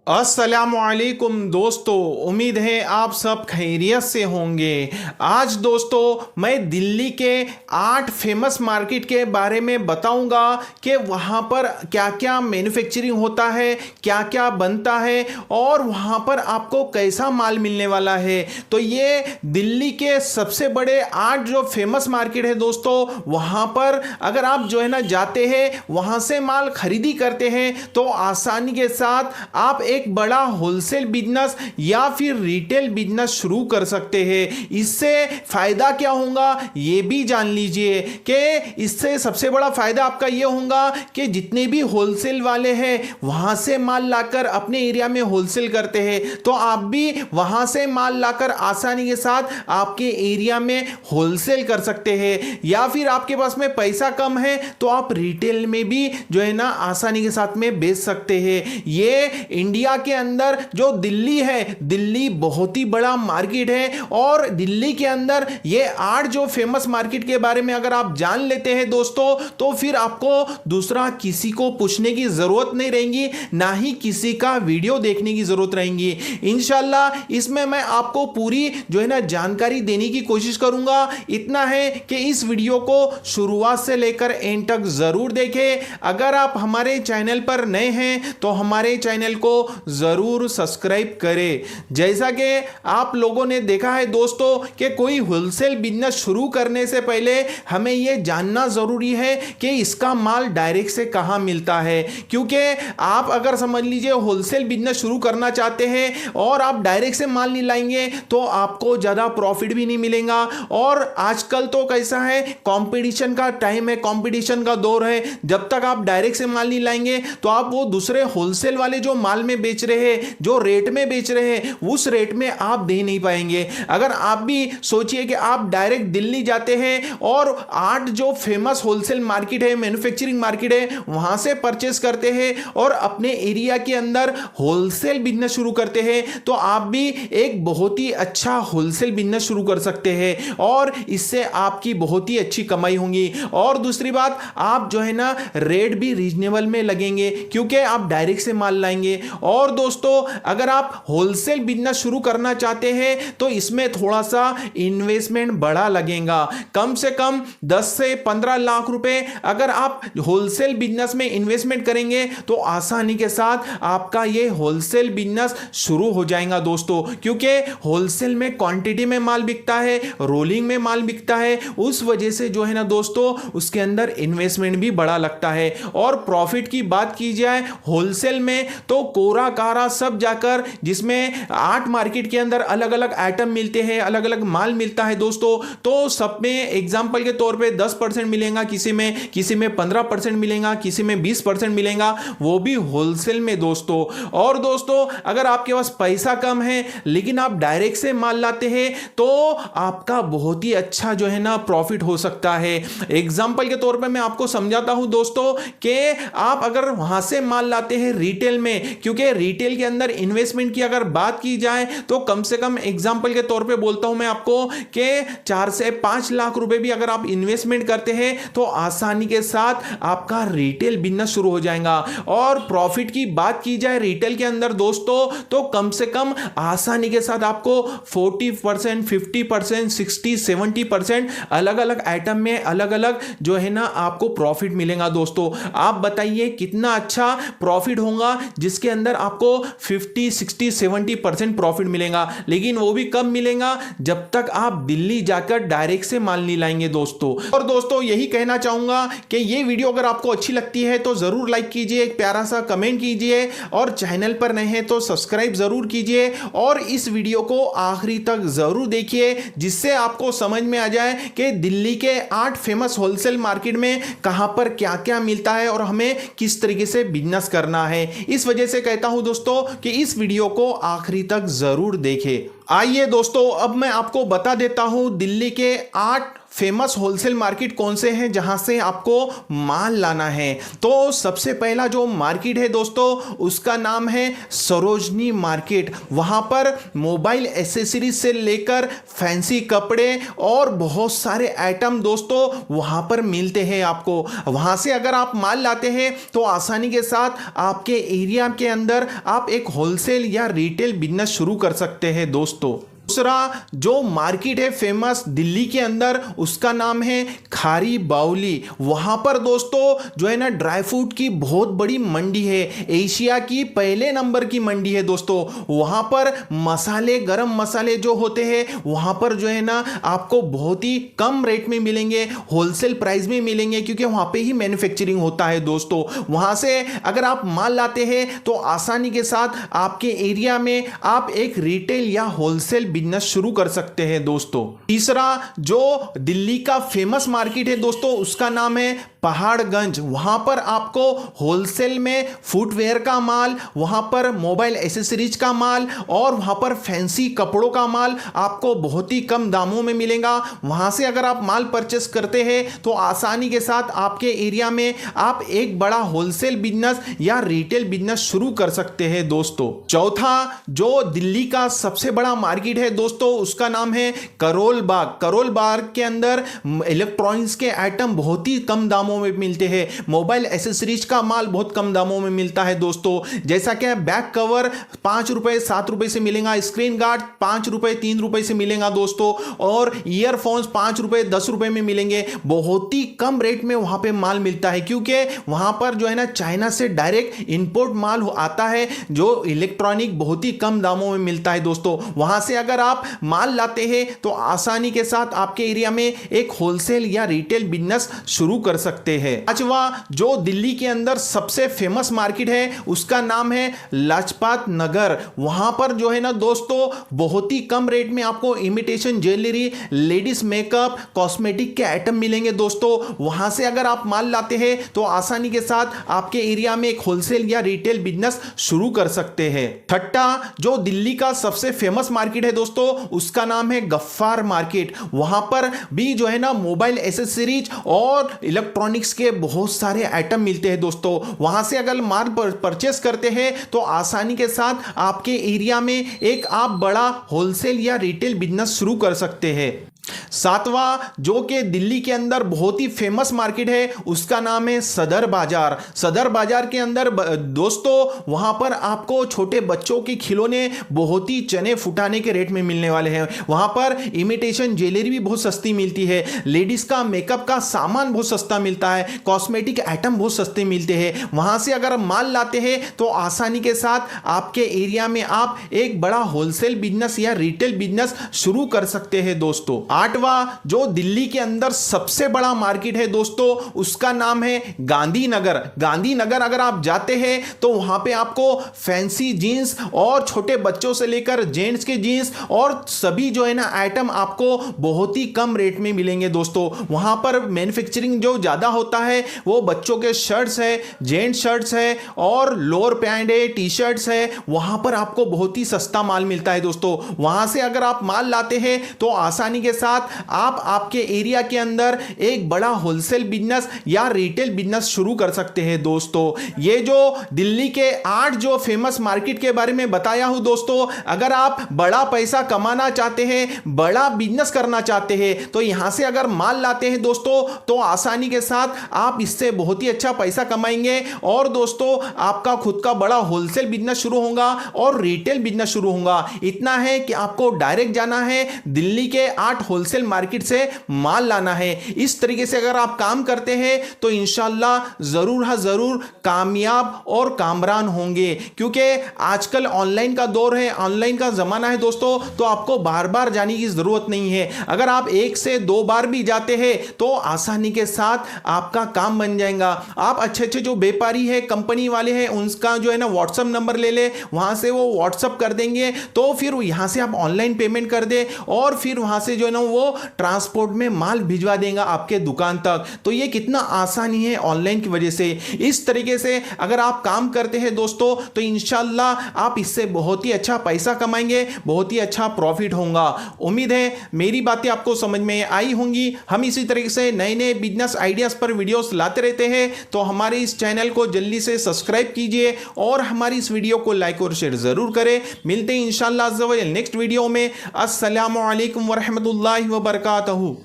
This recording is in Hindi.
अस्सलामुअलैकुम दोस्तों, उम्मीद है आप सब खैरियत से होंगे। आज दोस्तों मैं दिल्ली के 8 फेमस मार्केट के बारे में बताऊंगा कि वहाँ पर क्या क्या मैन्युफैक्चरिंग होता है, क्या क्या बनता है और वहाँ पर आपको कैसा माल मिलने वाला है। तो ये दिल्ली के सबसे बड़े 8 जो फेमस मार्केट है दोस्तों, वहाँ पर अगर आप जो है ना जाते हैं, वहाँ से माल खरीदी करते हैं तो आसानी के साथ आप एक बड़ा होलसेल बिजनेस या फिर रिटेल बिजनेस शुरू कर सकते हैं। इससे फायदा क्या होगा ये भी जान लीजिए कि इससे सबसे बड़ा फायदा आपका ये होगा कि जितने भी होलसेल वाले हैं वहां से माल लाकर अपने एरिया में होलसेल करते हैं, तो आप भी वहां से माल लाकर आसानी के साथ आपके एरिया में होलसेल कर सकते हैं। या फिर आपके पास में पैसा कम है तो आप रिटेल में भी जो है ना आसानी के साथ में बेच सकते हैं। ये इंडिया के अंदर जो दिल्ली है, दिल्ली बहुत ही बड़ा मार्केट है और दिल्ली के अंदर ये 8 जो फेमस मार्केट के बारे में अगर आप जान लेते हैं दोस्तों, तो फिर आपको दूसरा किसी को पूछने की जरूरत नहीं रहेगी, ना ही किसी का वीडियो देखने की जरूरत रहेगी। इंशाल्लाह इसमें मैं आपको पूरी जो है ना जानकारी देने की कोशिश करूंगा। इतना है कि इस वीडियो को शुरुआत से लेकर एंड तक जरूर देखें। अगर आप हमारे चैनल पर नए हैं तो हमारे चैनल को जरूर सब्सक्राइब करें। जैसा कि आप लोगों ने देखा है दोस्तों कि कोई होलसेल बिजनेस शुरू करने से पहले हमें यह जानना जरूरी है कि इसका माल डायरेक्ट से कहां मिलता है, क्योंकि आप अगर समझ लीजिए होलसेल बिजनेस शुरू करना चाहते हैं और आप डायरेक्ट से माल नहीं लाएंगे तो आपको ज्यादा प्रॉफिट भी नहीं मिलेगा। और आजकल तो कैसा है, कंपटीशन का टाइम है, कंपटीशन का दौर है। जब तक आप डायरेक्ट से माल नहीं लाएंगे तो आप वो दूसरे होलसेल वाले जो माल में बेच रहे हैं, जो रेट में बेच रहे हैं, उस रेट में आप दे नहीं पाएंगे। अगर आप भी सोचिए कि आप डायरेक्ट दिल्ली जाते हैं और 8 जो फेमस होलसेल मार्केट है, मैन्युफैक्चरिंग मार्केट है, वहां से परचेस करते हैं और अपने एरिया के अंदर होलसेल बिजनेस शुरू करते हैं, तो आप भी एक बहुत ही अच्छा होलसेल बिजनेस शुरू कर सकते हैं और इससे आपकी बहुत ही अच्छी कमाई होगी। और दूसरी बात, आप जो है ना रेट भी रीजनेबल में लगेंगे क्योंकि आप डायरेक्ट से माल लाएंगे। और दोस्तों अगर आप होलसेल बिजनेस शुरू करना चाहते हैं तो इसमें थोड़ा सा इन्वेस्टमेंट बड़ा लगेगा, कम से कम 10 से 15 लाख रुपए अगर आप होलसेल बिजनेस में इन्वेस्टमेंट करेंगे तो आसानी के साथ आपका ये होलसेल बिजनेस शुरू हो जाएगा दोस्तों। क्योंकि होलसेल में क्वांटिटी में माल बिकता है, रोलिंग में माल बिकता है, उस वजह से जो है ना दोस्तों उसके अंदर इन्वेस्टमेंट भी बड़ा लगता है। और प्रॉफिट की बात की जाए होलसेल में तो कोरा कारा सब जाकर, जिसमें 8 मार्केट के अंदर अलग अलग आइटम मिलते हैं, अलग अलग माल मिलता है दोस्तों, तो सब में एग्जांपल के तौर पे 10% मिलेगा, किसी में 15% मिलेगा, किसी में 20% मिलेगा, वो भी होलसेल में दोस्तों। और दोस्तों अगर आपके पास पैसा कम है लेकिन आप डायरेक्ट से माल लाते हैं तो आपका बहुत ही अच्छा जो है ना प्रॉफिट हो सकता है। एग्जांपल के तौर पे मैं आपको समझाता हूं दोस्तों कि आप अगर वहां से माल लाते हैं रिटेल में, क्योंकि रिटेल के अंदर इन्वेस्टमेंट की अगर बात की जाए तो कम से कम एग्जांपल के तौर पे बोलता हूं मैं आपको कि 4 से 5 लाख रुपए भी अगर आप इन्वेस्टमेंट करते हैं तो आसानी के साथ आपका रिटेल बिजनेस शुरू हो जाएगा। और प्रॉफिट की बात की जाए रिटेल के अंदर दोस्तों तो कम से कम आसानी के साथ आपको 40%, 50%, 60, 70% अलग अलग आइटम में अलग अलग जो है ना आपको प्रॉफिट मिलेगा दोस्तों। आप बताइए कितना अच्छा प्रॉफिट होगा जिसके अंदर आपको 50, 60, 70% प्रॉफिट मिलेगा। लेकिन वो भी कब मिलेगा, जब तक आप दिल्ली जाकर डायरेक्ट से माल नहीं लाएंगे दोस्तों। और दोस्तों यही कहना चाहूंगा कि ये वीडियो अगर आपको अच्छी लगती है तो जरूर लाइक कीजिए, एक प्यारा सा कमेंट कीजिए और चैनल पर नए हैं तो सब्सक्राइब जरूर कीजिए और इस वीडियो को आखिरी तक जरूर देखिए, जिससे आपको समझ में आ जाए कि दिल्ली के 8 फेमस होलसेल मार्केट में कहां पर क्या क्या मिलता है और हमें किस तरीके से बिजनेस करना है। इस वजह से कहता हूं दोस्तों कि इस वीडियो को आखिरी तक जरूर देखें। आइए दोस्तों अब मैं आपको बता देता हूं दिल्ली के 8 फेमस होलसेल मार्केट कौन से हैं जहां से आपको माल लाना है? तो सबसे पहला जो मार्केट है दोस्तों उसका नाम है सरोजनी मार्केट। वहां पर मोबाइल एसेसरीज से लेकर फैंसी कपड़े और बहुत सारे आइटम दोस्तों वहां पर मिलते हैं आपको। वहां से अगर आप माल लाते हैं तो आसानी के साथ आपके एरिया के अंदर आप एक होलसेल या रिटेल बिजनेस शुरू कर सकते हैं दोस्तों। दूसरा जो मार्केट है फेमस दिल्ली के अंदर उसका नाम है खारी बावली। वहां पर दोस्तों जो है ना ड्राई फ्रूट की बहुत बड़ी मंडी है, एशिया की पहले नंबर की मंडी है दोस्तों। वहां पर मसाले, गरम मसाले जो होते हैं वहां पर जो है ना आपको बहुत ही कम रेट में मिलेंगे, होलसेल प्राइस में मिलेंगे क्योंकि वहां पे ही मैन्युफैक्चरिंग होता है दोस्तों। वहां से अगर आप माल लाते हैं तो आसानी के साथ आपके एरिया में आप एक रिटेल या होलसेल बिजनेस शुरू कर सकते हैं दोस्तों। तीसरा जो दिल्ली का फेमस मार्केट है दोस्तों उसका नाम है पहाड़गंज। वहां पर आपको होलसेल में फुटवेयर का माल, वहां पर मोबाइल एसेसरीज का माल और वहां पर फैंसी कपड़ों का माल आपको बहुत ही कम दामों में मिलेगा। वहां से अगर आप माल परचेस करते हैं तो आसानी के साथ आपके एरिया में आप एक बड़ा होलसेल बिजनेस या रिटेल बिजनेस शुरू कर सकते हैं दोस्तों। चौथा जो दिल्ली का सबसे बड़ा मार्केट है दोस्तों उसका नाम है करोल बाग। करोल बाग के अंदर इलेक्ट्रॉनिक्स के आइटम बहुत ही कम दामों में मिलते हैं, मोबाइल एसेसरीज का माल बहुत कम दामों में मिलता है दोस्तों। जैसा कि बैक कवर 5 रुपए 7 रुपए से मिलेगा, स्क्रीन गार्ड 5 रुपए 3 रुपए से मिलेगा दोस्तों, और ईयरफोन्स 5 रुपए 10 रुपए में मिलेंगे। बहुत ही कम रेट में वहां पे माल मिलता है क्योंकि वहां पर जो है ना चाइना से डायरेक्ट इंपोर्ट माल आता है जो इलेक्ट्रॉनिक बहुत ही कम दामों में मिलता है दोस्तों। वहां से अगर आप माल लाते हैं तो आसानी के साथ आपके एरिया में एक होलसेल या रिटेल बिजनेस शुरू कर सकते हैं। पांचवा जो दिल्ली के अंदर सबसे फेमस मार्केट है उसका नाम है लाजपत नगर। वहां पर जो है ना दोस्तों बहुत ही कम रेट में आपको imitation jewellery, ladies makeup, cosmetic के आइटम मिलेंगे दोस्तों। वहां से अगर आप माल लाते हैं तो आसानी के साथ आपके एरिया में एक होलसेल या रिटेल बिजनेस शुरू कर सकते हैं। छठा जो दिल्ली का सबसे फेमस मार्केट है दोस्तों उसका नाम है गफ्फार मार्केट। वहां पर भी जो है ना मोबाइल एसेसरीज और इलेक्ट्रॉनिक्स के बहुत सारे आइटम मिलते हैं दोस्तों। वहां से अगर माल परचेस करते हैं तो आसानी के साथ आपके एरिया में एक आप बड़ा होलसेल या रिटेल बिजनेस शुरू कर सकते हैं। सातवां जो कि दिल्ली के अंदर बहुत ही फेमस मार्केट है उसका नाम है सदर बाजार। सदर बाजार के अंदर दोस्तों वहां पर आपको छोटे बच्चों के खिलौने बहुत ही चने फुटाने के रेट में मिलने वाले हैं। वहां पर इमिटेशन ज्वेलरी भी बहुत सस्ती मिलती है, लेडीज का मेकअप का सामान बहुत सस्ता मिलता है, कॉस्मेटिक आइटम बहुत सस्ते मिलते हैं। वहां से अगर माल लाते हैं तो आसानी के साथ आपके एरिया में आप एक बड़ा होलसेल बिजनेस या रिटेल बिजनेस शुरू कर सकते हैं दोस्तों। आठवां जो दिल्ली के अंदर सबसे बड़ा मार्केट है दोस्तों उसका नाम है गांधीनगर। गांधीनगर अगर आप जाते हैं तो वहां पे आपको फैंसी जीन्स और छोटे बच्चों से लेकर जेंट्स के जीन्स और सभी जो है ना आइटम आपको बहुत ही कम रेट में मिलेंगे दोस्तों। वहां पर मैन्युफैक्चरिंग जो ज्यादा होता है वो बच्चों के शर्ट्स है, जेंट्स शर्ट्स है और लोअर पैंट है, टी शर्ट्स है, वहां पर आपको बहुत ही सस्ता माल मिलता है दोस्तों। वहां से अगर आप माल लाते हैं तो आसानी के साथ आप आपके एरिया के अंदर एक बड़ा होलसेल बिजनेस या रिटेल बिजनेस शुरू कर सकते हैं दोस्तों। ये जो दिल्ली के 8 जो फेमस मार्केट के बारे में बताया हूं दोस्तों, अगर आप बड़ा पैसा कमाना चाहते हैं, बड़ा बिजनेस करना चाहते हैं तो यहां से अगर माल लाते हैं दोस्तों तो आसानी के साथ आप इससे बहुत ही अच्छा पैसा कमाएंगे और दोस्तों आपका खुद का बड़ा होलसेल बिजनेस शुरू होगा और रिटेल बिजनेस शुरू होगा। इतना है कि आपको डायरेक्ट जाना है दिल्ली के 8 होलसेल मार्केट से माल लाना है। इस तरीके से अगर आप काम करते हैं तो इंशाल्लाह जरूर कामयाब और कामरान होंगे, क्योंकि आजकल ऑनलाइन का दौर है, ऑनलाइन का जमाना है दोस्तों, तो आपको बार बार जाने की जरूरत नहीं है। अगर आप 1 से 2 बार भी जाते हैं तो आसानी के साथ आपका काम बन जाएगा। आप अच्छे अच्छे जो व्यापारी है, कंपनी वाले हैं, उनका जो है ना व्हाट्सएप नंबर ले ले, वहां से वो व्हाट्सएप कर देंगे तो फिर यहां से आप ऑनलाइन पेमेंट कर दे और फिर वहां से जो है ना वो ट्रांसपोर्ट में माल भिजवा देगा आपके दुकान तक। तो ये कितना आसानी है ऑनलाइन की वजह से। इस तरीके से अगर आप काम करते हैं दोस्तों तो इंशाल्लाह आप इससे बहुत ही अच्छा पैसा कमाएंगे, बहुत ही अच्छा प्रॉफिट होगा। उम्मीद है मेरी बातें आपको समझ में आई होंगी। हम इसी तरीके से नए नए बिजनेस आइडियाज पर वीडियोस लाते रहते हैं, तो हमारे इस चैनल को जल्दी से सब्सक्राइब कीजिए और हमारी इस वीडियो को लाइक और शेयर जरूर करें। मिलते हैं इंशाल्लाह नेक्स्ट वीडियो में। अस्सलामु अलैकुम वरहमतुल्लाहि वबरकातुहू।